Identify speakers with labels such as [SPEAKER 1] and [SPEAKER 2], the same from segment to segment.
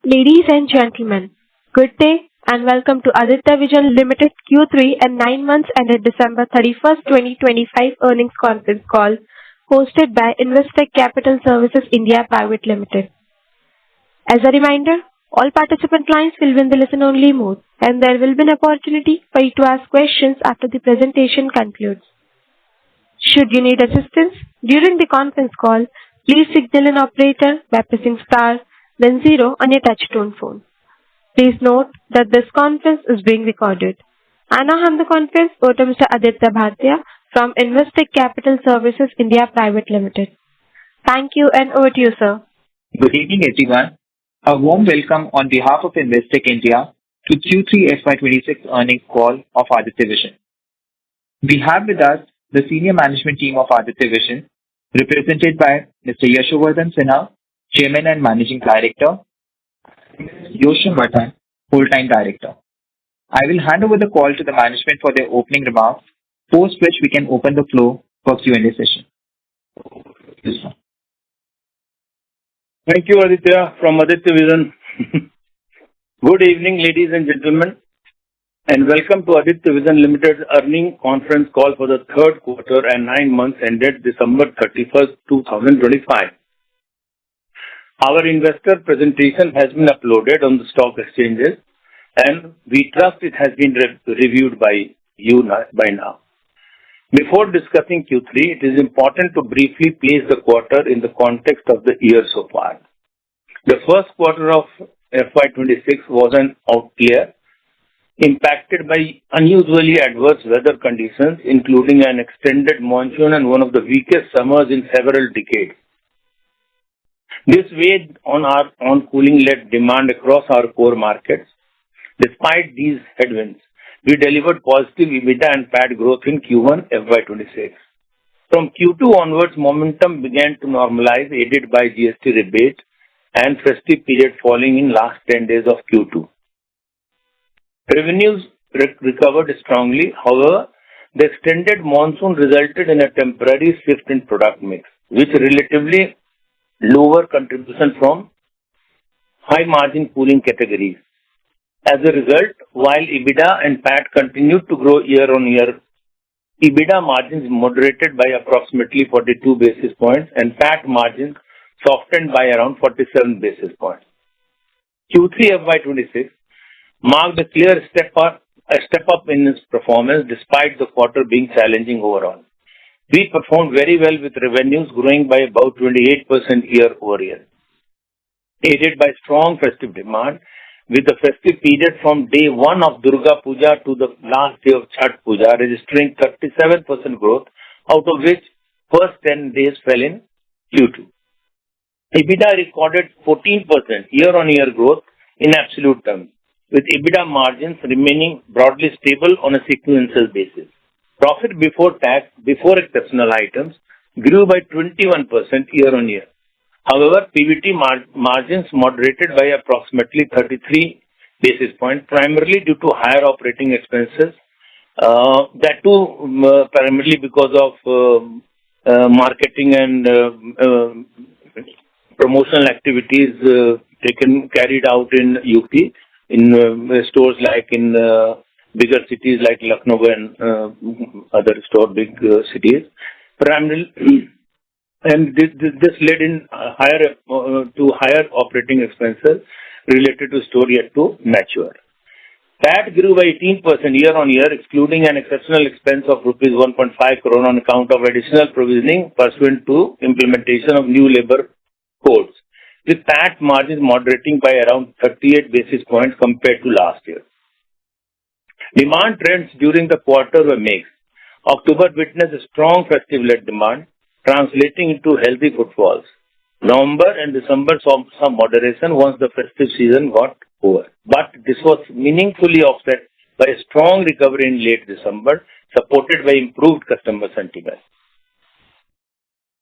[SPEAKER 1] Ladies and gentlemen, good day and welcome to Aditya Vision Limited Q3 and 9 months ended December 31st, 2025 earnings conference call hosted by Investec Capital Services India Private Limited. As a reminder, all participant lines will be in the listen-only mode and there will be an opportunity for you to ask questions after the presentation concludes. Should you need assistance during the conference call, please signal an operator by pressing star then zero on your touch-tone phone. Please note that this conference is being recorded. I now hand the conference over to Mr. Aditya from Investec Capital Services India Private Limited. Thank you and over to you, sir.
[SPEAKER 2] Good evening, everyone. A warm welcome on behalf of Investec India to Q3 FY26 earnings call of Aditya Vision. We have with us the senior management team of Aditya Vision, represented by Mr. Yashovardhan Sinha, Chairman and Managing Director, Yosham Vardhan, Full-Time Director. I will hand over the call to the management for their opening remarks, post which we can open the floor for Q&A session. Yes, sir.
[SPEAKER 3] Thank you, Aditya, from Aditya Vision. Good evening, ladies and gentlemen, and welcome to Aditya Vision Limited's earnings conference call for the third quarter and 9 months ended December 31st, 2025. Our investor presentation has been uploaded on the stock exchanges, and we trust it has been reviewed by you by now. Before discussing Q3, it is important to briefly place the quarter in the context of the year so far. The first quarter of FY26 was an outlier, impacted by unusually adverse weather conditions, including an extended monsoon and one of the weakest summers in several decades. This weighed on cooling-led demand across our core markets. Despite these headwinds, we delivered positive EBITDA and PAT growth in Q1 FY26. From Q2 onwards, momentum began to normalize, aided by GST rebate and festive period falling in last 10 days of Q2. Revenues recovered strongly. However, the extended monsoon resulted in a temporary shift in product mix, with relatively lower contribution from high-margin cooling categories. As a result, while EBITDA and PAT continued to grow year-on-year, EBITDA margins moderated by approximately 42 basis points and PAT margins softened by around 47 basis points. Q3 FY26 marked a clear step up in its performance despite the quarter being challenging overall. We performed very well with revenues growing by about 28% year-over-year, aided by strong festive demand, with the festive period from day 1 of Durga Puja to the last day of Chhath Puja registering 37% growth, out of which first 10 days fell in Q2. EBITDA recorded 14% year-on-year growth in absolute terms, with EBITDA margins remaining broadly stable on a sequential basis. Profit before tax, before exceptional items, grew by 21% year-on-year. However, PBT margins moderated by approximately 33 basis points, primarily due to higher operating expenses. That too, primarily because of marketing and promotional activities carried out in UP, in stores like in bigger cities like Lucknow and other big cities. Primarily, and this led in to higher operating expenses related to store yet to mature. PAT grew by 18% year-on-year, excluding an exceptional expense of rupees 1.5 crore on account of additional provisioning pursuant to implementation of new labor codes, with PAT margins moderating by around 38 basis points compared to last year. Demand trends during the quarter were mixed. October witnessed a strong festive-led demand, translating into healthy footfalls. November and December saw some moderation once the festive season got over, but this was meaningfully offset by a strong recovery in late December, supported by improved customer sentiment.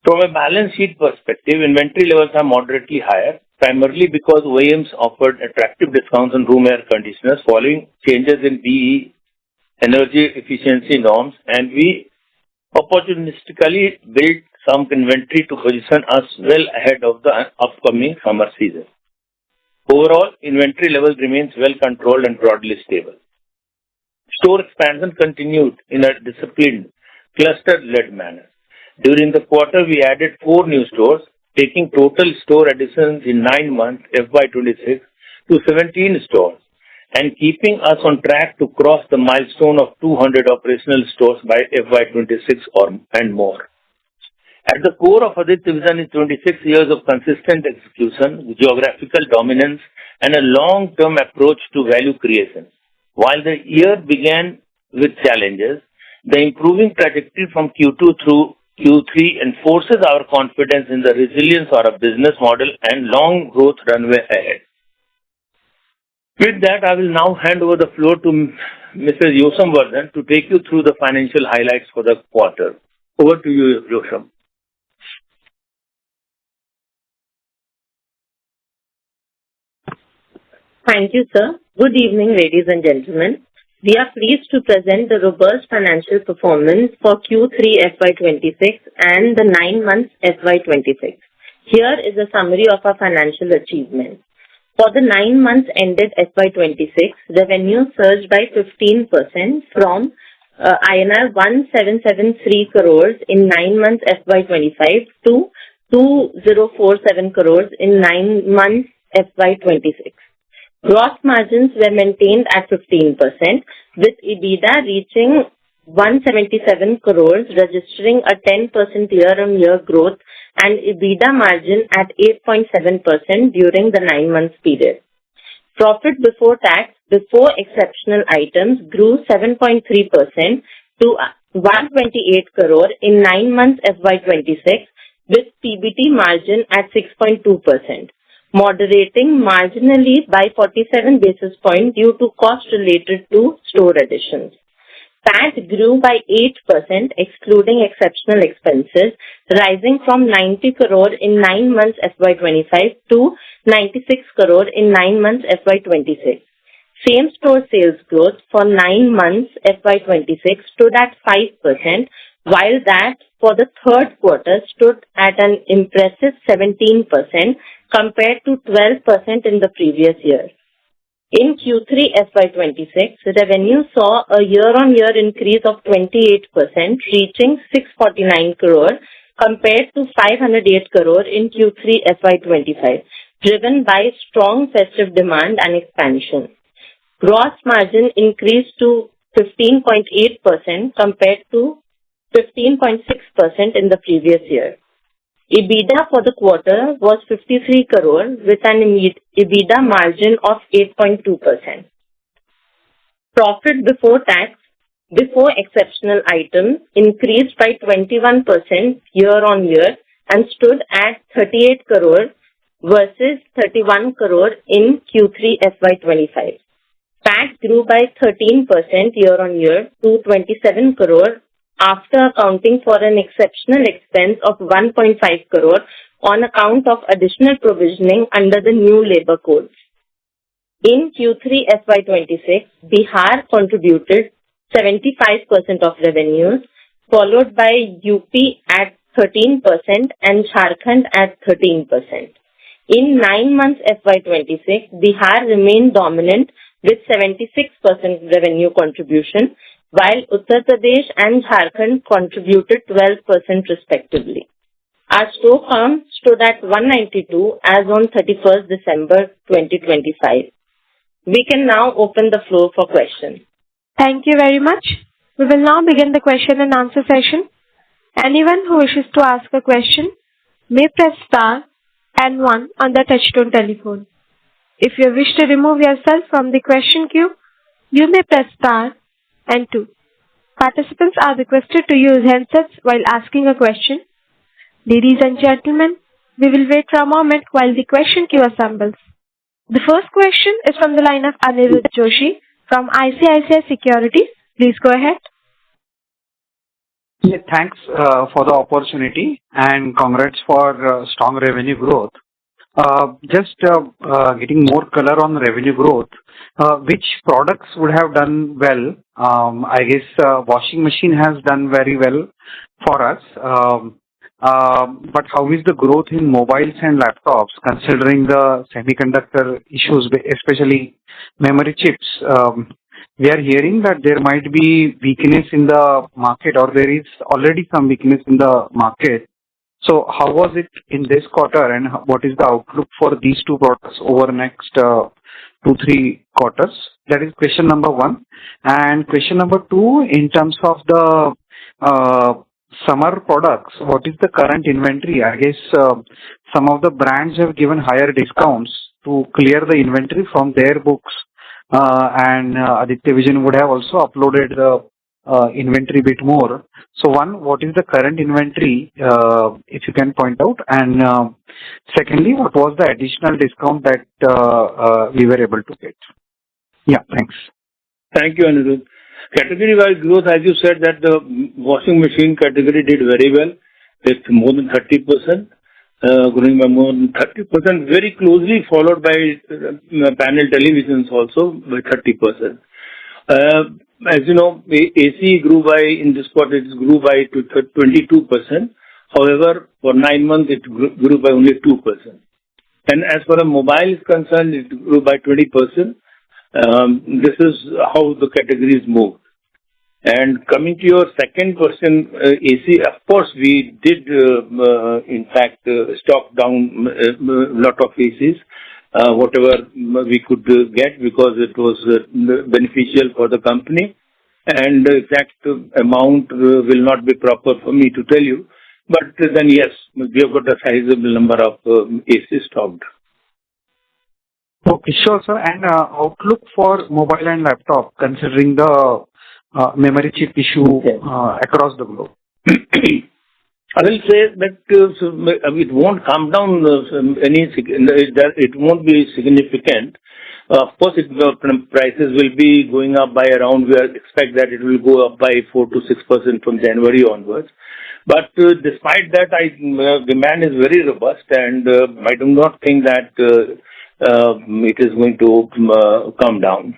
[SPEAKER 3] From a balance sheet perspective, inventory levels are moderately higher, primarily because OEMs offered attractive discounts on room air conditioners following changes in BE energy efficiency norms, and we opportunistically built some inventory to position us well ahead of the upcoming summer season. Overall, inventory levels remains well controlled and broadly stable. Store expansion continued in a disciplined, cluster-led manner. During the quarter, we added 4 new stores, taking total store additions in 9 months FY26 to 17 stores and keeping us on track to cross the milestone of 200 operational stores by FY26 and more. At the core of Aditya Vision is 26 years of consistent execution, geographical dominance, and a long-term approach to value creation. While the year began with challenges, the improving trajectory from Q2 through Q3 enforces our confidence in the resilience of our business model and long growth runway ahead. With that, I will now hand over the floor to Mrs. Yosamvardhan to take you through the financial highlights for the quarter. Over to you, Yosam.
[SPEAKER 4] Thank you, sir. Good evening, ladies and gentlemen. We are pleased to present the robust financial performance for Q3 FY26 and the 9 months FY26. Here is a summary of our financial achievements. For the 9 months ended FY26, revenue surged by 15% from INR 1773 crores in 9 months FY25 to 2047 crores in 9 months FY26. Gross margins were maintained at 15%, with EBITDA reaching 177 crores, registering a 10% year-on-year growth and EBITDA margin at 8.7% during the 9 months period. Profit before tax, before exceptional items, grew 7.3% to 128 crore in 9 months FY26, with PBT margin at 6.2%. Moderating marginally by 47 basis points due to costs related to store additions. PAT grew by 8%, excluding exceptional expenses, rising from 90 crore in 9 months FY25 to 96 crore in 9 months FY26. Same-store sales growth for 9 months FY26 stood at 5%, while that for the third quarter stood at an impressive 17%, compared to 12% in the previous year. In Q3 FY26, revenue saw a year-on-year increase of 28%, reaching 649 crore compared to 508 crore in Q3 FY25, driven by strong festive demand and expansion. Gross margin increased to 15.8% compared to 15.6% in the previous year. EBITDA for the quarter was 53 crore with an EBITDA margin of 8.2%. Profit before tax, before exceptional items, increased by 21% year-on-year and stood at 38 crore versus 31 crore in Q3 FY25. PAT grew by 13% year-on-year to 27 crore after accounting for an exceptional expense of 1.5 crore on account of additional provisioning under the new labor code. In Q3 FY26, Bihar contributed 75% of revenues, followed by UP at 13% and Jharkhand at 13%. In 9 months FY26, Bihar remained dominant with 76% revenue contribution, while Uttar Pradesh and Jharkhand contributed 12% respectively. Our store count stood at 192 as on 31st December 2025. We can now open the floor for questions.
[SPEAKER 1] Thank you very much. We will now begin the question and answer session. Anyone who wishes to ask a question may press star and 1 on the touchtone telephone. If you wish to remove yourself from the question queue, you may press star and 2. Participants are requested to use handsets while asking a question. Ladies and gentlemen, we will wait for a moment while the question queue assembles. The first question is from the line of Aniruddha Joshi from ICICI Securities. Please go ahead.
[SPEAKER 5] Yeah, thanks for the opportunity and congrats for strong revenue growth. Just getting more color on revenue growth, which products would have done well? I guess washing machine has done very well for us. But how is the growth in mobiles and laptops considering the semiconductor issues, especially memory chips? We are hearing that there might be weakness in the market, or there is already some weakness in the market. So how was it in this quarter, and what is the outlook for these two products over the next 2-3 quarters? That is question number one. And question number two, in terms of the summer products, what is the current inventory? I guess some of the brands have given higher discounts to clear the inventory from their books, and Aditya Vision would have also uploaded the inventory bit more. So one, what is the current inventory, if you can point out? And secondly, what was the additional discount that we were able to get? Yeah, thanks.
[SPEAKER 3] Thank you, Anirudh. Category-wise growth, as you said, that the washing machine category did very well. It's more than 30%, growing by more than 30%, very closely followed by panel televisions also by 30%. As you know, AC grew by, in this quarter, it grew by to 22%. However, for 9 months, it grew by only 2%. And as far as mobile is concerned, it grew by 20%. This is how the categories move. And coming to your second question, AC, of course, we did, in fact, stock down a lot of ACs, whatever we could get, because it was beneficial for the company. And the exact amount will not be proper for me to tell you. But then, yes, we have got a sizable number of ACs stocked.
[SPEAKER 5] Okay, sure, sir. And outlook for mobile and laptop, considering the memory chip issue across the globe?
[SPEAKER 3] I will say that it won't come down it won't be significant. Of course, prices will be going up by around, we expect that it will go up by 4 to 6% from January onwards. But despite that, demand is very robust, and I do not think that it is going to come down.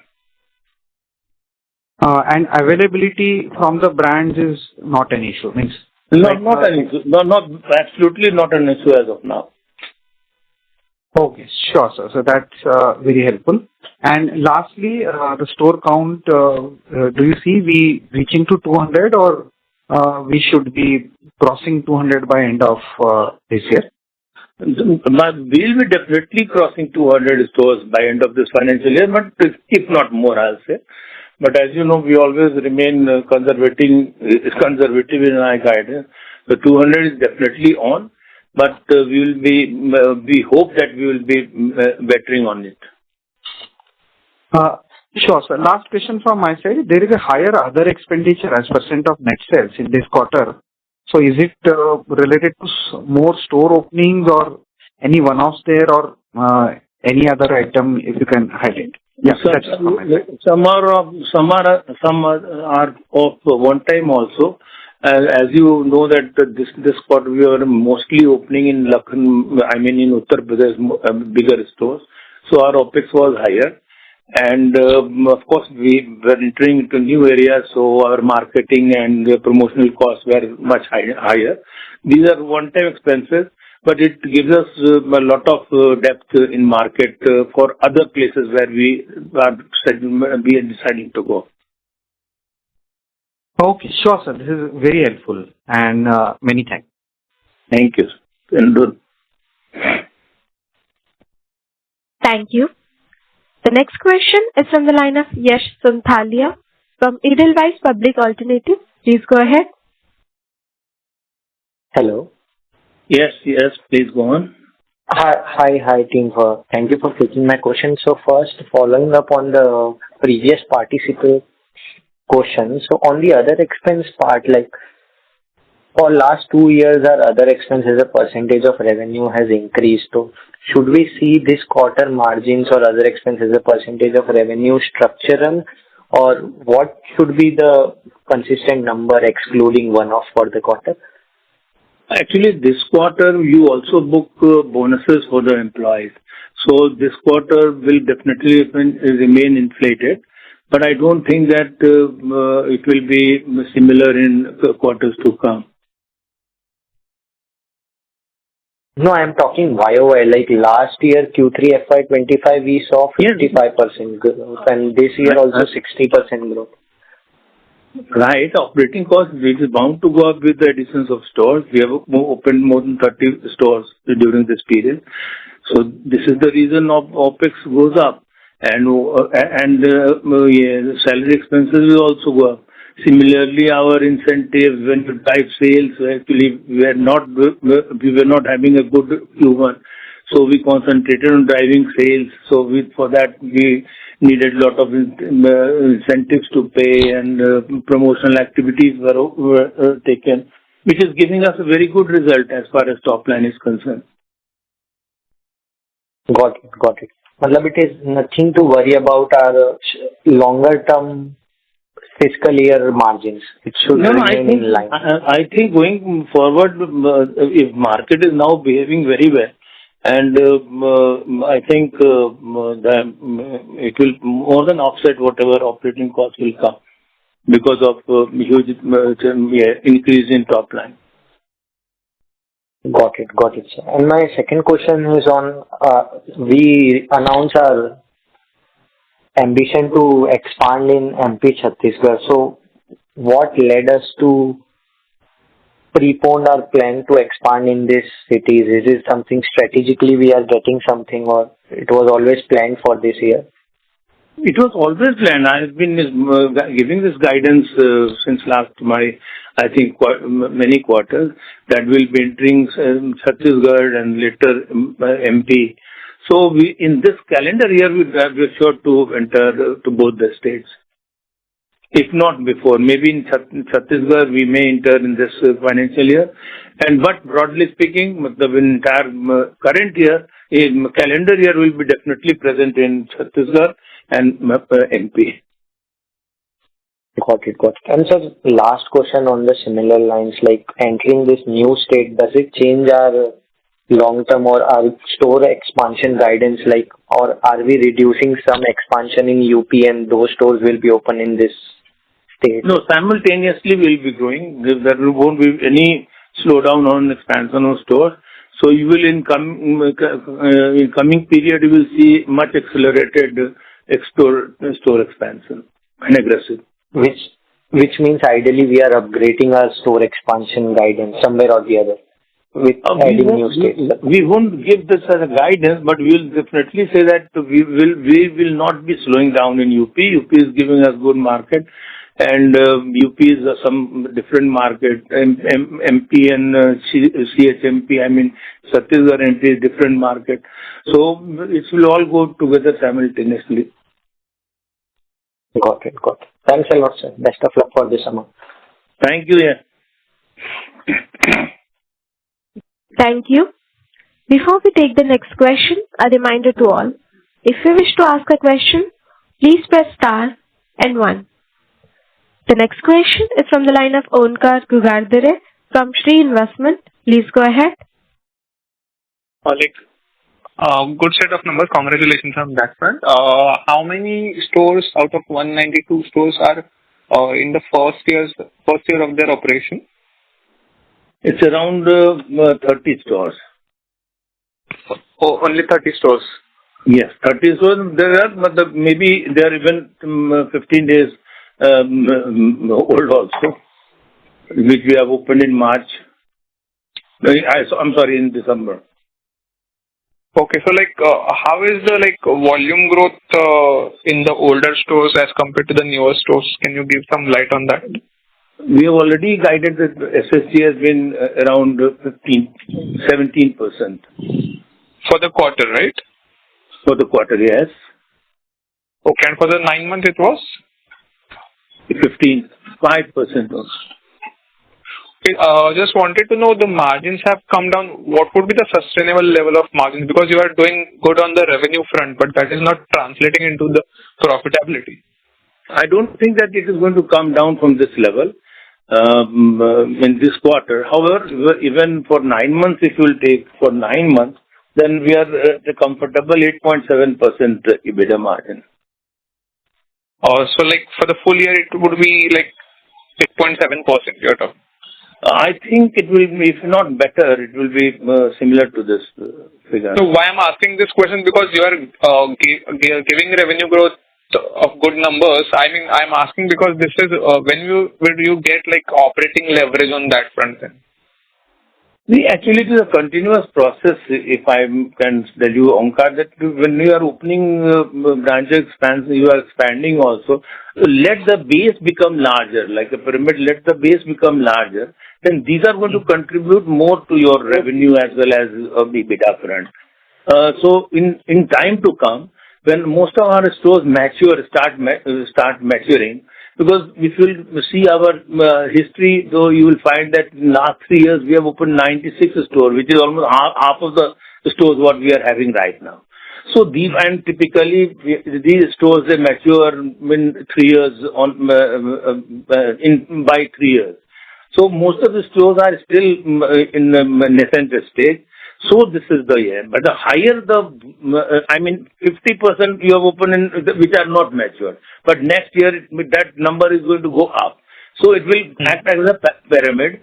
[SPEAKER 5] And availability from the brands is not an issue, means?
[SPEAKER 3] Not an issue. Absolutely not an issue as of now.
[SPEAKER 5] Okay, sure, sir. So that's very helpful. And lastly, the store count, do you see we reaching to 200, or we should be crossing 200 by end of this year?
[SPEAKER 3] We'll be definitely crossing 200 stores by end of this financial year, but if not more, I'll say. But as you know, we always remain conservative in our guidance. The 200 is definitely on, but we hope that we will be bettering on it.
[SPEAKER 5] Sure, sir. Last question from my side. There is a higher other expenditure as % of net sales in this quarter. So is it related to more store openings or any one-offs there, or any other item if you can highlight? Yeah,
[SPEAKER 3] some are of one time also. As you know that this quarter we are mostly opening in in Uttar Pradesh, bigger stores. So our OPEX was higher. And of course, we were entering into new areas, so our marketing and promotional costs were much higher. These are one-time expenses, but it gives us a lot of depth in market for other places where we are deciding to go.
[SPEAKER 5] Okay, sure, sir. This is very helpful, and many thanks.
[SPEAKER 3] Thank you.
[SPEAKER 1] Thank you. The next question is from the line of Yash Sunthalia from Edelweiss Public Alternatives. Please go ahead.
[SPEAKER 6] Hello.
[SPEAKER 3] Yes, please go on.
[SPEAKER 6] Hi, team. Thank you for taking my question. So first, following up on the previous participant question, so on the other expense part, like for last 2 years, our other expense as a percentage of revenue has increased. So should we see this quarter margins or other expense as a percentage of revenue structural, or what should be the consistent number excluding one-off for the quarter?
[SPEAKER 3] Actually, this quarter you also book bonuses for the employees. So this quarter will definitely remain inflated, but I don't think that it will be similar in quarters to come.
[SPEAKER 6] No, I'm talking YOY. Like last year, Q3 FY25, we saw 55% growth, and this year also 60% growth.
[SPEAKER 3] Right. Operating cost is bound to go up with the additions of stores. We have opened more than 30 stores during this period. So this is the reason of OpEx goes up. And salary expenses will also go up. Similarly, our incentives when you drive sales, actually we were not having a good Q1. So we concentrated on driving sales. So for that we needed a lot of incentives to pay, and promotional activities were taken, which is giving us a very good result as far as top line is concerned.
[SPEAKER 6] Got it. Matlab, it is nothing to worry about our longer term fiscal year margins. It should remain in line.
[SPEAKER 3] I think going forward, if market is now behaving very well, and I think that it will more than offset whatever operating costs will come because of huge increase in top line.
[SPEAKER 6] Got it, sir. And my second question is on, we announced our ambition to expand in MP Chhattisgarh. So what led us to prepone our plan to expand in these cities? Is it something strategically we are getting something, or it was always planned for this year?
[SPEAKER 3] It was always planned. I have been giving this guidance since last many quarters, that we'll be entering Chhattisgarh and later MP. So in this calendar year, we're sure to enter to both the states. If not before, maybe in Chhattisgarh we may enter in this financial year. But broadly speaking, the entire current year, in calendar year, will be definitely present in Chhattisgarh and MP.
[SPEAKER 6] Got it. And so last question on the similar lines, like entering this new state, does it change our long-term or our store expansion guidance, like, or are we reducing some expansion in UP and those stores will be open in this state?
[SPEAKER 3] No, simultaneously we'll be growing. There won't be any slowdown on expansion of stores. So you will in coming period you will see much accelerated store expansion and aggressive.
[SPEAKER 6] Which means ideally we are upgrading our store expansion guidance somewhere or the other with adding new states.
[SPEAKER 3] We won't give this as a guidance, but we will definitely say that we will not be slowing down in UP. UP is giving us good market, and UP is some different market. MP and CHMP, I mean Chhattisgarh MP is different market. So it will all go together simultaneously.
[SPEAKER 6] Got it. Thanks a lot, sir. Best of luck for this summer.
[SPEAKER 3] Thank you. Yeah.
[SPEAKER 1] Thank you. Before we take the next question, a reminder to all. If you wish to ask a question, please press star and 1. The next question is from the line of Onkar Gugardare from Shree Investment. Please go ahead.
[SPEAKER 7] Good set of numbers. Congratulations on that front. How many stores out of 192 stores are in the first year of their operation?
[SPEAKER 3] It's around 30 stores.
[SPEAKER 7] Oh, only 30 stores.
[SPEAKER 3] Yes, 30 stores. Maybe they are even 15 days old also, which we have opened in March. I'm sorry, in December.
[SPEAKER 7] Okay, so how is the volume growth in the older stores as compared to the newer stores? Can you give some light on that?
[SPEAKER 3] We have already guided that SSG has been around 17%.
[SPEAKER 7] For the quarter, right?
[SPEAKER 3] For the quarter, yes.
[SPEAKER 7] Okay, and for the 9 months it was?
[SPEAKER 3] 5% also.
[SPEAKER 7] Okay, just wanted to know, the margins have come down. What would be the sustainable level of margins? Because you are doing good on the revenue front, but that is not translating into the profitability.
[SPEAKER 3] I don't think that it is going to come down from this level in this quarter. However, even for 9 months, if you will take for 9 months, then we are at a comfortable 8.7% EBITDA margin.
[SPEAKER 7] So for the full year, it would be 8.7% you're talking.
[SPEAKER 3] I think it will be, if not better, it will be similar to this figure.
[SPEAKER 7] So why I'm asking this question, because you are giving revenue growth of good numbers. I mean, I'm asking because this is when will you get like operating leverage on that front then?
[SPEAKER 3] Actually, it is a continuous process, if I can tell you, Omkar, that when you are opening branch expansion, you are expanding also. Let the base become larger, like a pyramid, let the base become larger. Then these are going to contribute more to your revenue as well as the EBITDA front. So in time to come, when most of our stores start maturing, because if you see our history, though, you will find that in the last 3 years we have opened 96 stores, which is almost half of the stores what we are having right now. So these, and typically these stores, they mature in 3 years by 3 years. So most of the stores are still in the nascent stage. So this is the year. But the higher I mean, 50% you have opened in which are not mature. But next year that number is going to go up. So it will act as a pyramid,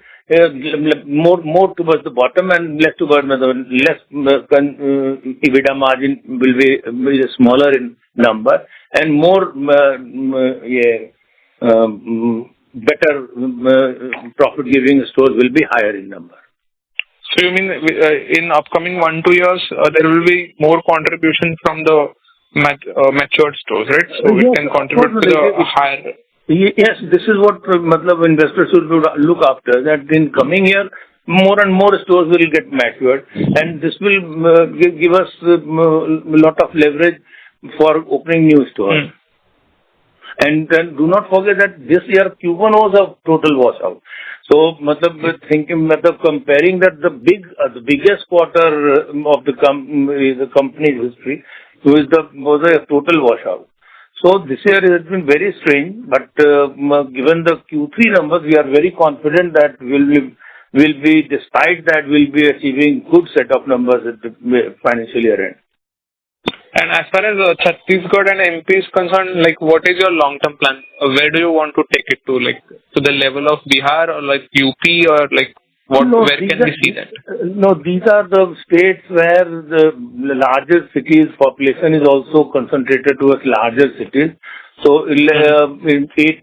[SPEAKER 3] more towards the bottom and less towards less EBITDA margin will be smaller in number and more better profit giving stores will be higher in number.
[SPEAKER 7] So you mean in upcoming 1-2 years there will be more contribution from the matured stores, right? So it can contribute to the higher.
[SPEAKER 3] Yes, this is what investors should look after. That in coming year, more and more stores will get matured, and this will give us a lot of leverage for opening new stores. And then do not forget that this year Q1 was a total washout. So, comparing that the biggest quarter of the company's history was a total washout. So this year has been very strange, but given the Q3 numbers, we are very confident that despite that, we'll be achieving good set of numbers at the financial year end.
[SPEAKER 7] And as far as Chhattisgarh and MP is concerned, like what is your long-term plan? Where do you want to take it to, like to the level of Bihar or like UP or like what? No, where can we see that?
[SPEAKER 3] No, these are the states where the larger cities population is also concentrated towards larger cities. So, 8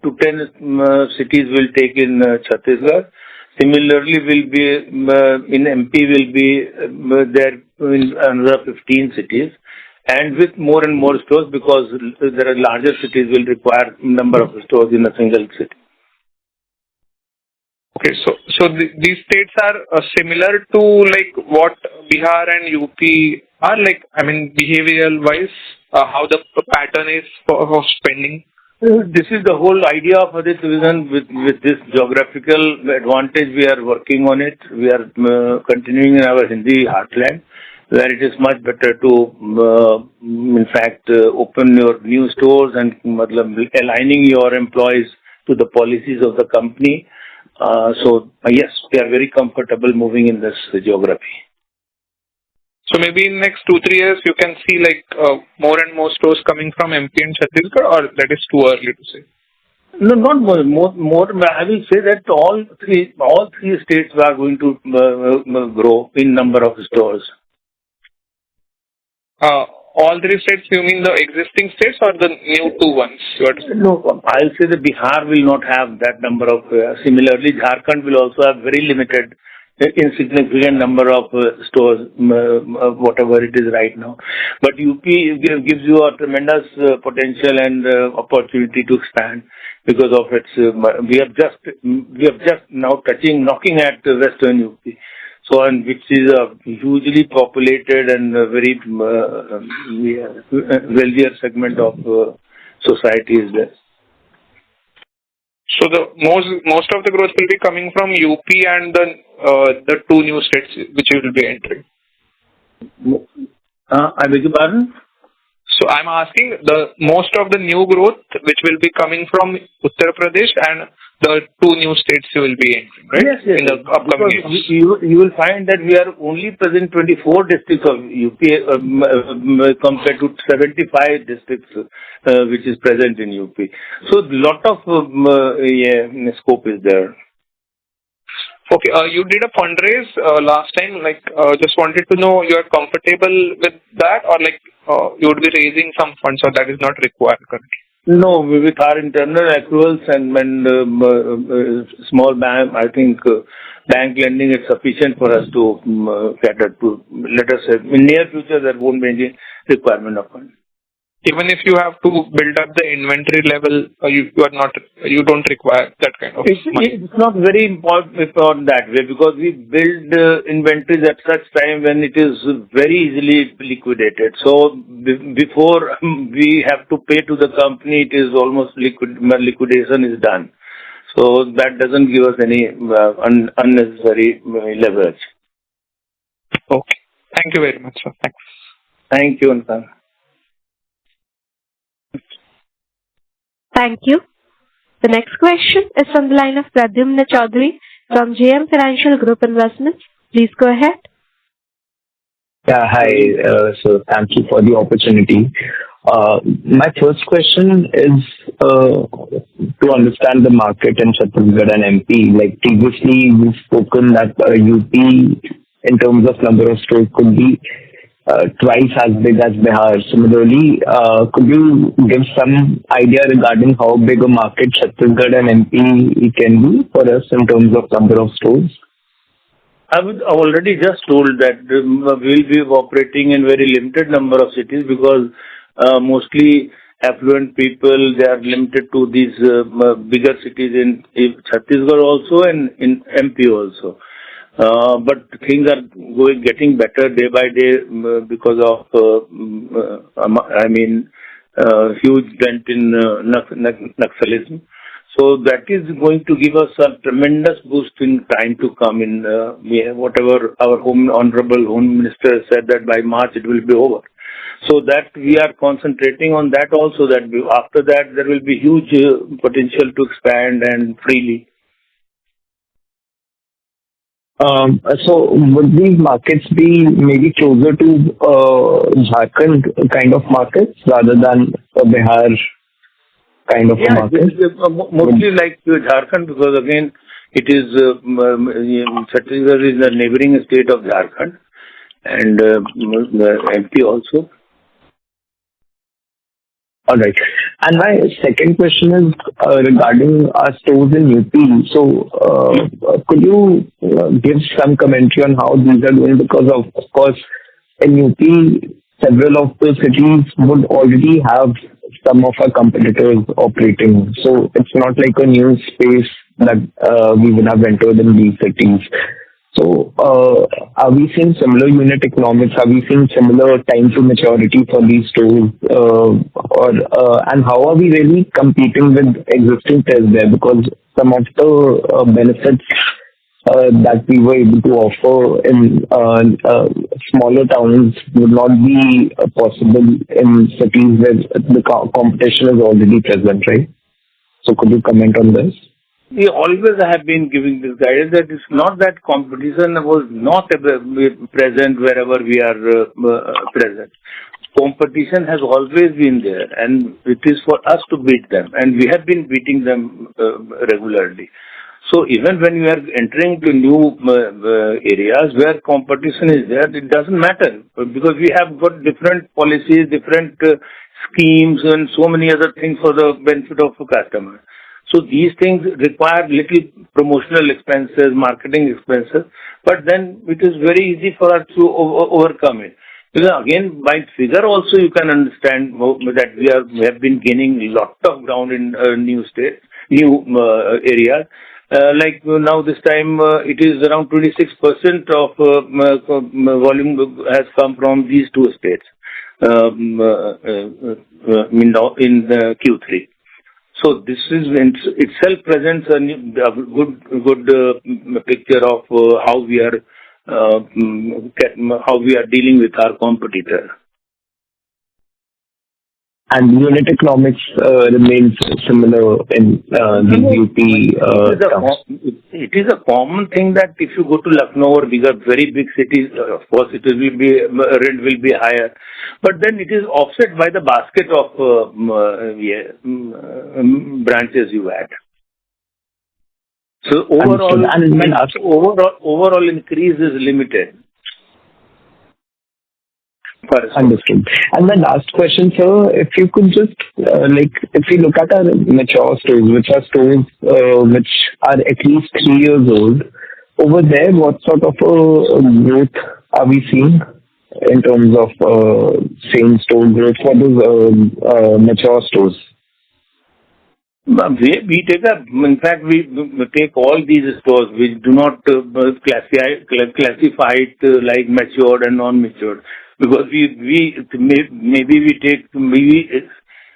[SPEAKER 3] to 10 cities will take in Chhattisgarh. Similarly, will be in MP will be there in another 15 cities. And with more and more stores, because there are larger cities will require number of stores in a single city.
[SPEAKER 7] Okay, so these states are similar to like what Bihar and UP are like. I mean, behavioral wise, how the pattern is for spending.
[SPEAKER 3] This is the whole idea of this division with this geographical advantage. We are working on it. We are continuing in our Hindi heartland, where it is much better to, in fact, open your new stores and aligning your employees to the policies of the company. So, yes, we are very comfortable moving in this geography.
[SPEAKER 7] So maybe in next 2-3 years, you can see like more and more stores coming from MP and Chhattisgarh, or that is too early to say?
[SPEAKER 3] No, not more. I will say that all three states are going to grow in number of stores.
[SPEAKER 7] All 3 states, you mean the existing states or the new 2 ones?
[SPEAKER 3] No, I'll say that Bihar will not have that number of. Similarly, Jharkhand will also have very limited, insignificant number of stores, whatever it is right now. But UP gives you a tremendous potential and opportunity to expand because of its. We have just now knocking at Western UP. So, and which is a hugely populated and very wealthier segment of society is there. So
[SPEAKER 7] the most of the growth will be coming from UP and the 2 new states which you will be entering.
[SPEAKER 3] I beg your pardon?
[SPEAKER 7] So I'm asking the most of the new growth which will be coming from Uttar Pradesh and the 2 new states you will be entering, right?
[SPEAKER 3] Yes.
[SPEAKER 7] In the upcoming years.
[SPEAKER 3] You will find that we are only present 24 districts of UP compared to 75 districts which is present in UP. So a lot of scope is there.
[SPEAKER 7] Okay, you did a fundraise last time. Just wanted to know you are comfortable with that, or you would be raising some funds, or that is not required currently.
[SPEAKER 3] No, with our internal accruals and small bank, I think bank lending is sufficient for us to cater to. Let us say in near future there won't be any requirement of funds.
[SPEAKER 7] Even if you have to build up the inventory level, you don't require that kind of money.
[SPEAKER 3] It's not very important that way, because we build inventories at such time when it is very easily liquidated. So before we have to pay to the company, it is almost liquidation is done. So that doesn't give us any unnecessary leverage.
[SPEAKER 7] Okay. Thank you very much, sir. Thanks.
[SPEAKER 3] Thank you, Ankan.
[SPEAKER 1] Thank you. The next question is from the line of Pradyumna Chaudhary from JM Financial Group Investments. Please go ahead.
[SPEAKER 8] Yeah, hi. So thank you for the opportunity. My first question is to understand the market in Chhattisgarh and MP. Like previously, we've spoken that UP, in terms of number of stores, could be twice as big as Bihar. Similarly, could you give some idea regarding how big a market Chhattisgarh and MP can be for us in terms of number of stores?
[SPEAKER 3] I already just told that we'll be operating in very limited number of cities, because mostly affluent people, they are limited to these bigger cities in Chhattisgarh also and in MP also. But things are getting better day by day because of huge dent in Naxalism. So that is going to give us a tremendous boost in time to come. In whatever our honorable Home Minister said, that by March it will be over. So that we are concentrating on that also. That after that there will be huge potential to expand and freely.
[SPEAKER 8] So would these markets be maybe closer to Jharkhand kind of markets rather than Bihar kind of markets?
[SPEAKER 3] Mostly like Jharkhand, because again it is Chhattisgarh is the neighboring state of Jharkhand, and MP also.
[SPEAKER 8] All right. And my second question is regarding our stores in UP. So could you give some commentary on how these are doing? Because of course, in UP, several of the cities would already have some of our competitors operating. So it's not like a new space that we would have entered in these cities. So are we seeing similar unit economics? Are we seeing similar time to maturity for these stores? And how are we really competing with existing players there? Because some of the benefits that we were able to offer in smaller towns would not be possible in cities where the competition is already present, right? So could you comment on this?
[SPEAKER 3] We always have been giving this guidance that it's not that competition was not present wherever we are present. Competition has always been there, and it is for us to beat them, and we have been beating them regularly. So even when we are entering to new areas where competition is there, it doesn't matter, because we have got different policies, different schemes, and so many other things for the benefit of the customer. So these things require little promotional expenses, marketing expenses, but then it is very easy for us to overcome it. Because again, by figure also you can understand that we have been gaining a lot of ground in new states, new areas. Like now this time it is around 26% of volume has come from these two states in the Q3. So this is itself presents a good picture of how we are dealing with our competitor.
[SPEAKER 8] And unit economics remains similar in the UP towns.
[SPEAKER 3] It is a common thing that if you go to Lucknow or very big cities, of course rent will be higher, but then it is offset by the basket of branches you add. So
[SPEAKER 8] Understood. And my last
[SPEAKER 3] overall increase is limited.
[SPEAKER 8] Understood. And my last question, sir, if you could just, if we look at our mature stores, which are stores which are at least 3 years old, over there, what sort of growth are we seeing in terms of same store growth for those mature stores?
[SPEAKER 3] We take in fact, we take all these stores. We do not classify it like matured and non-matured, because we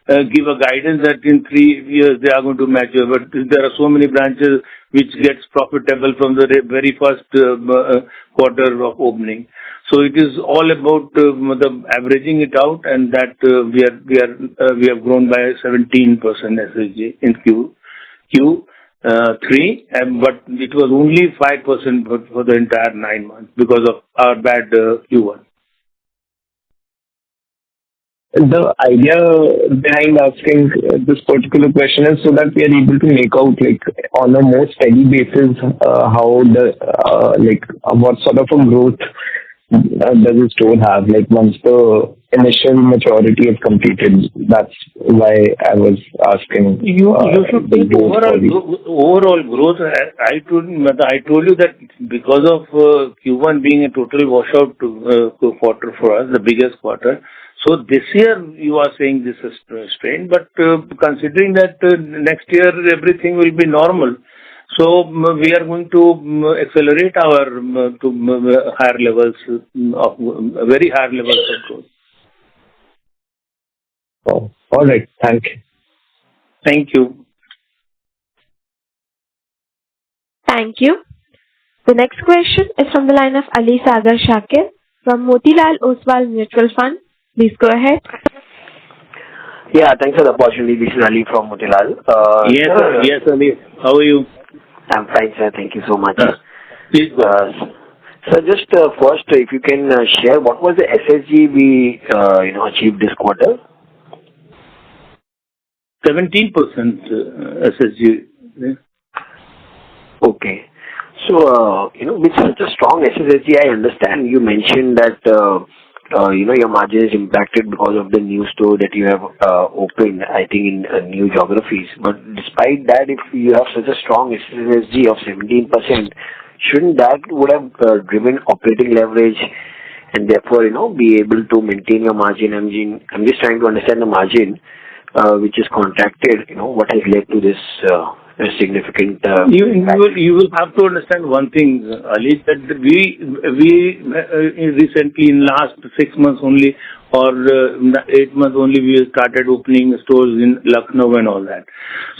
[SPEAKER 3] give a guidance that in 3 years they are going to mature, but there are so many branches which gets profitable from the very first quarter of opening. So it is all about the averaging it out, and that we have grown by 17% SSG in Q3, but it was only 5% for the entire 9 months because of our bad Q1.
[SPEAKER 8] The idea behind asking this particular question is so that we are able to make out, on a more steady basis, what sort of a growth does a store have, once the initial maturity is completed. That's why I was asking.
[SPEAKER 3] You should take overall growth. I told you that because of Q1 being a total washout quarter for us, the biggest quarter. So this year you are saying this is strained, but considering that next year everything will be normal, so we are going to accelerate our to higher levels of very higher levels of growth.
[SPEAKER 8] Oh, all right. Thank you.
[SPEAKER 3] Thank you.
[SPEAKER 1] Thank you. The next question is from the line of Ali Sagar Shakir from Motilal Oswal Mutual Fund. Please go ahead.
[SPEAKER 9] Yeah, thanks for the opportunity. This is Ali from Motilal.
[SPEAKER 3] Yes, Ali. How are you?
[SPEAKER 9] I'm fine, sir. Thank you so much.
[SPEAKER 3] Please go.
[SPEAKER 9] So just first, if you can share what was the SSG we achieved this quarter?
[SPEAKER 3] 17% SSG. Yeah.
[SPEAKER 9] Okay. So, with such a strong SSG, I understand you mentioned that, your margin is impacted because of the new store that you have opened, I think, in new geographies. But despite that, if you have such a strong SSG of 17%, shouldn't that would have driven operating leverage and therefore, be able to maintain your margin? I'm just trying to understand the margin, which is contracted, what has led to this significant
[SPEAKER 3] you will have to understand one thing, Ali, that we recently, in last 6 months only, or 8 months only, we started opening stores in Lucknow and all that.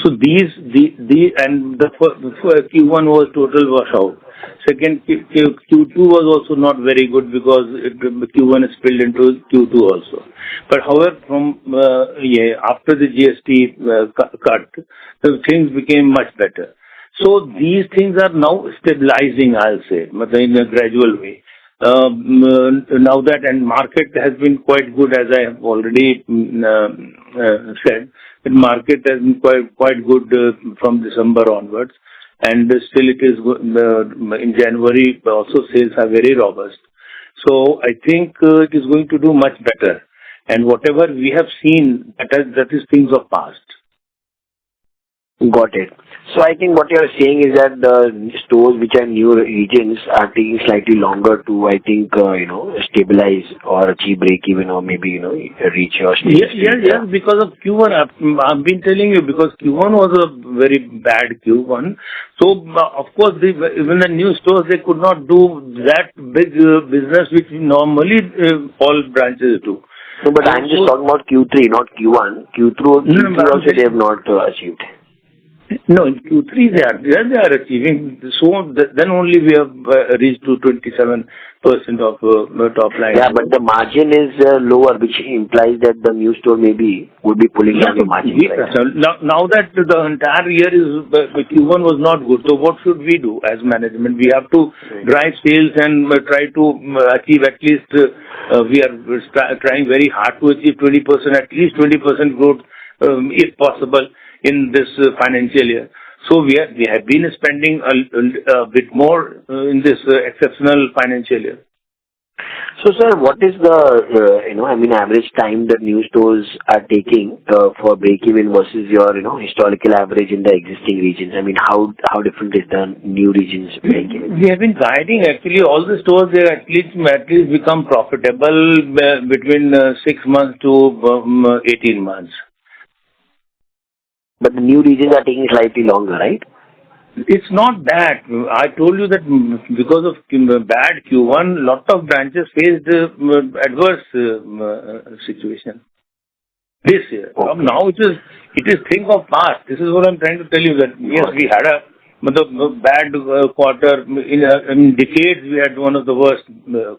[SPEAKER 3] So and the Q1 was total washout. Second, Q2 was also not very good because Q1 is spilled into Q2 also. But however, from after the GST cut, the things became much better. So these things are now stabilizing, I'll say, in a gradual way. Now that, and market has been quite good, as I have already said. The market has been quite good from December onwards. And still it is in January also sales are very robust. So I think it is going to do much better. And whatever we have seen, that is things of past.
[SPEAKER 9] Got it. So I think what you are saying is that the stores which are new regions are taking slightly longer to, I think, stabilize or achieve break even, or maybe, reach your stage.
[SPEAKER 3] Yes, because of Q1. I've been telling you, because Q1 was a very bad Q1. So, of course, even the new stores, they could not do that big business which normally all branches do.
[SPEAKER 9] No, but I'm just talking about Q3, not Q1. Q3 also they have not achieved.
[SPEAKER 3] No, in Q3 they are achieving. So then only we have reached to 27% of top line.
[SPEAKER 9] Yeah, but the margin is lower, which implies that the new store maybe would be pulling down the margin.
[SPEAKER 3] Right? Now that the entire year is Q1 was not good, so what should we do as management? We have to drive sales and try to achieve at least. We are trying very hard to achieve 20%, at least 20% growth, if possible, in this financial year. So we have been spending a bit more in this exceptional financial year.
[SPEAKER 9] So, sir, what is the, average time that new stores are taking for break-even versus your, historical average in the existing regions? I mean, how different is the new regions break-even?
[SPEAKER 3] We have been guiding actually all the stores, they at least become profitable between 6 months to 18 months.
[SPEAKER 9] But the new regions are taking slightly longer, right?
[SPEAKER 3] It's not that. I told you that because of bad Q1, lot of branches faced adverse situation this year.
[SPEAKER 9] Okay.
[SPEAKER 3] Now it is thing of past. This is what I'm trying to tell you, that yes, we had a bad quarter. In decades, we had one of the worst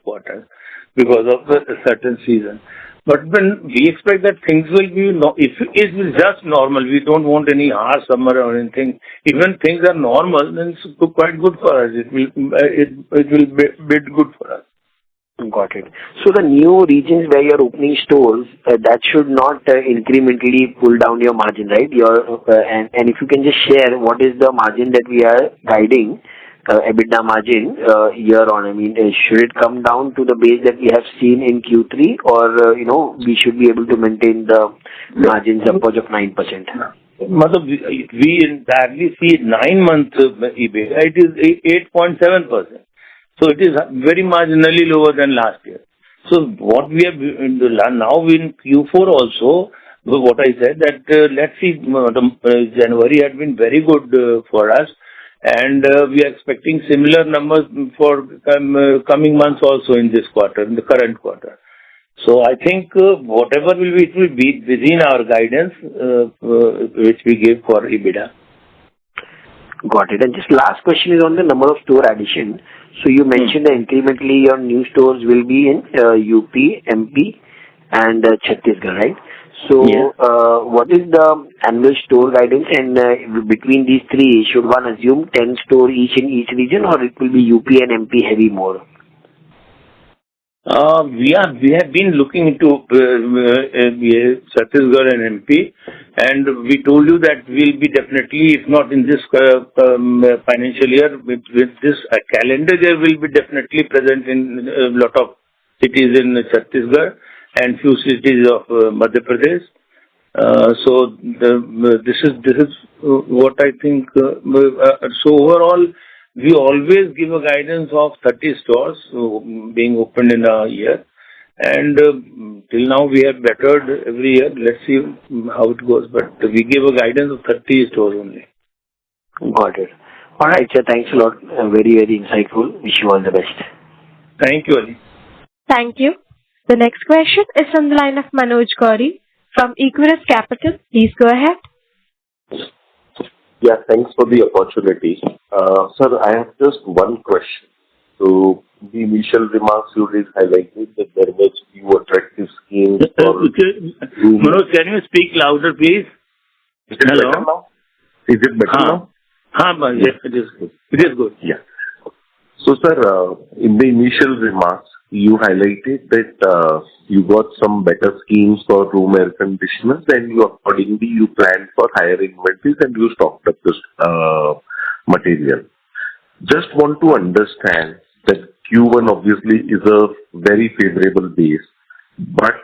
[SPEAKER 3] quarters because of a certain season. But when we expect that things will be, if it is just normal, we don't want any harsh summer or anything. Even things are normal, then it's quite good for us. It will be good for us.
[SPEAKER 9] Got it. So the new regions where you're opening stores, that should not incrementally pull down your margin, right? And if you can just share what is the margin that we are guiding, EBITDA margin year on. I mean, should it come down to the base that we have seen in Q3, or we should be able to maintain the margins upwards of 9%?
[SPEAKER 3] We entirely see 9 months EBITDA. It is 8.7%. So it is very marginally lower than last year. So what we have now in Q4 also, what I said that let's see, January had been very good for us. And we are expecting similar numbers for coming months also in this quarter, in the current quarter. So I think whatever will be, it will be within our guidance which we give for EBITDA.
[SPEAKER 9] Got it. And just last question is on the number of store addition. So you mentioned that incrementally your new stores will be in UP, MP, and Chhattisgarh, right? So, what is the annual store guidance, and between these three, should one assume 10 stores each in each region, or it will be UP and MP heavy more?
[SPEAKER 3] We have been looking into Chhattisgarh and MP, and we told you that we'll be definitely, if not in this financial year, with this calendar year, we'll be definitely present in a lot of cities in Chhattisgarh and few cities of Madhya Pradesh. So this is what I think. So overall, we always give a guidance of 30 stores being opened in a year, and till now we have bettered every year. Let's see how it goes, but we give a guidance of 30 stores only.
[SPEAKER 9] Got it. All right, sir. Thanks a lot. Very, very insightful. Wish you all the best.
[SPEAKER 3] Thank you, Ali.
[SPEAKER 1] Thank you. The next question is from the line of Manoj Gauri from Equirus Capital. Please go ahead.
[SPEAKER 10] Yeah, thanks for the opportunity. Sir, I have just one question. So, the initial remarks you did highlighted that there may be few attractive schemes for...
[SPEAKER 3] Manoj, can you speak louder, please?
[SPEAKER 10] Is it better now? Is it better now?
[SPEAKER 3] Yes, it is good. It is good.
[SPEAKER 10] Yeah. So, sir, in the initial remarks, you highlighted that you got some better schemes for room air conditioners, and accordingly you planned for higher inventories and you stocked up this material. Just want to understand that Q1 obviously is a very favorable base, but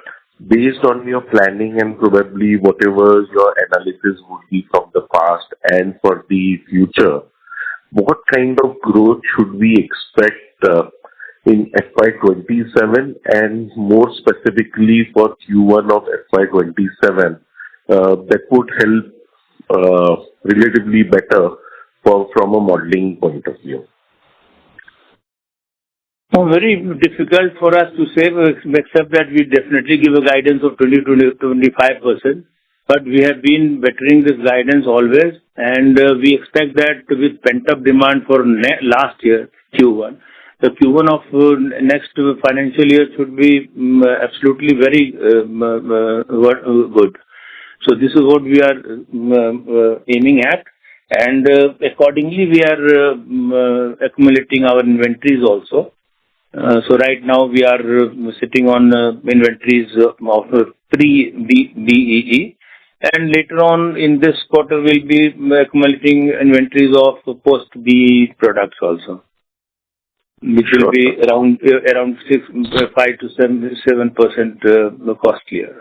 [SPEAKER 10] based on your planning and probably whatever your analysis would be from the past and for the future, what kind of growth should we expect in FY27 and more specifically for Q1 of FY27 that would help relatively better from a modeling point of view?
[SPEAKER 3] Very difficult for us to say, except that we definitely give a guidance of 20-25%. But we have been bettering this guidance always, and we expect that with pent-up demand for last year, Q1, the Q1 of next financial year should be absolutely very good. So this is what we are aiming at, and accordingly we are accumulating our inventories also. So right now we are sitting on inventories of 3 BEE, And later on in this quarter, we'll be accumulating inventories of post-B products also, which will be around 5 to 7% costlier.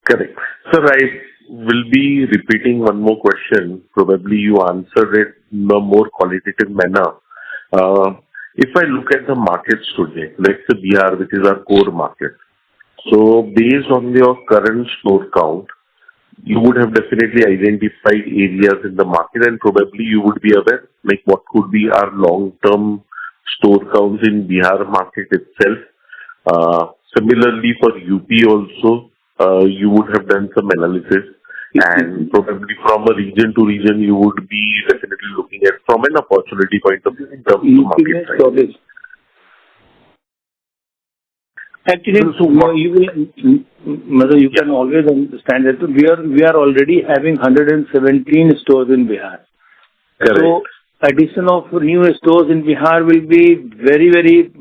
[SPEAKER 10] Correct. Sir, I will be repeating one more question. Probably you answered it in a more qualitative manner. If I look at the markets today, let's say Bihar, which is our core market. So based on your current store count, you would have definitely identified areas in the market and probably you would be aware like what could be our long-term store counts in Bihar market itself. Similarly for UP also, you would have done some analysis and probably from a region to region you would be definitely looking at from an opportunity point of view in terms of market size.
[SPEAKER 3] Actually, you can always understand that we are already having 117 stores in Bihar.
[SPEAKER 10] Correct.
[SPEAKER 3] So addition of new stores in Bihar will be very, very,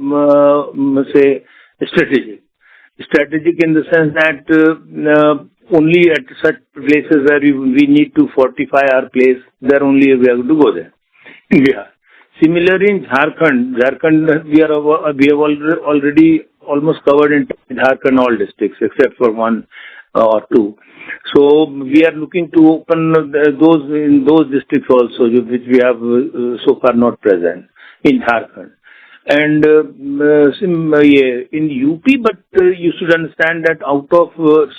[SPEAKER 3] say, strategic. Strategic in the sense that only at such places where we need to fortify our place, there only we are going to go there in Bihar. Similarly, in Jharkhand, we have already almost covered in Jharkhand all districts except for one or two. So we are looking to open those in those districts also, which we have so far not present in Jharkhand. And in UP, but you should understand that out of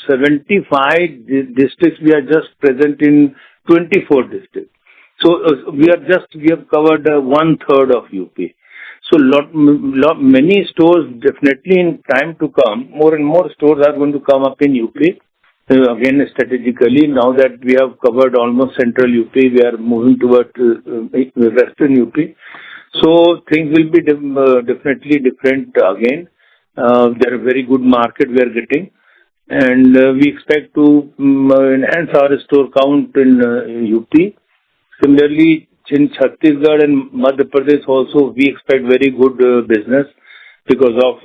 [SPEAKER 3] 75 districts, we are just present in 24 districts. So we have covered 1/3 of UP. So many stores definitely in time to come, more and more stores are going to come up in UP. Again, strategically, now that we have covered almost central UP, we are moving toward western UP. So things will be definitely different again. They're a very good market we are getting. And we expect to enhance our store count in UP. Similarly, in Chhattisgarh and Madhya Pradesh also, we expect very good business because of,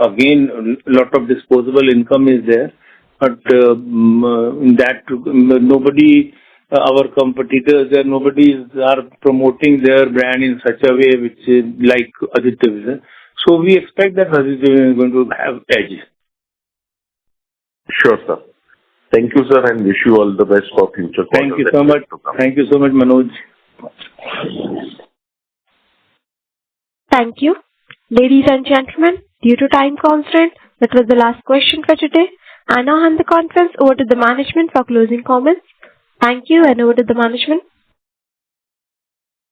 [SPEAKER 3] again, a lot of disposable income is there. But in that, nobody, our competitors, nobody are promoting their brand in such a way which is like Aditya Vision. So we expect that Aditya Vision is going to have edge.
[SPEAKER 10] Sure, sir. Thank you, sir, and wish you all the best for future quarters.
[SPEAKER 3] Thank you so much. Thank you so much, Manoj.
[SPEAKER 1] Thank you. Ladies and gentlemen, due to time constraint, that was the last question for today. I now hand the conference over to the management for closing comments. Thank you, and over to the management.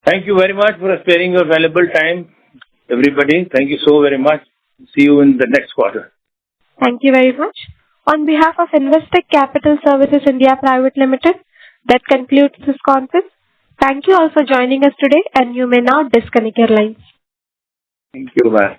[SPEAKER 3] Thank you very much for sparing your valuable time, everybody. Thank you so very much. See you in the next quarter.
[SPEAKER 1] Thank you very much. On behalf of Investec Capital Services India Private Limited, that concludes this conference. Thank you all for joining us today, and you may now disconnect your lines.
[SPEAKER 3] Thank you. Bye.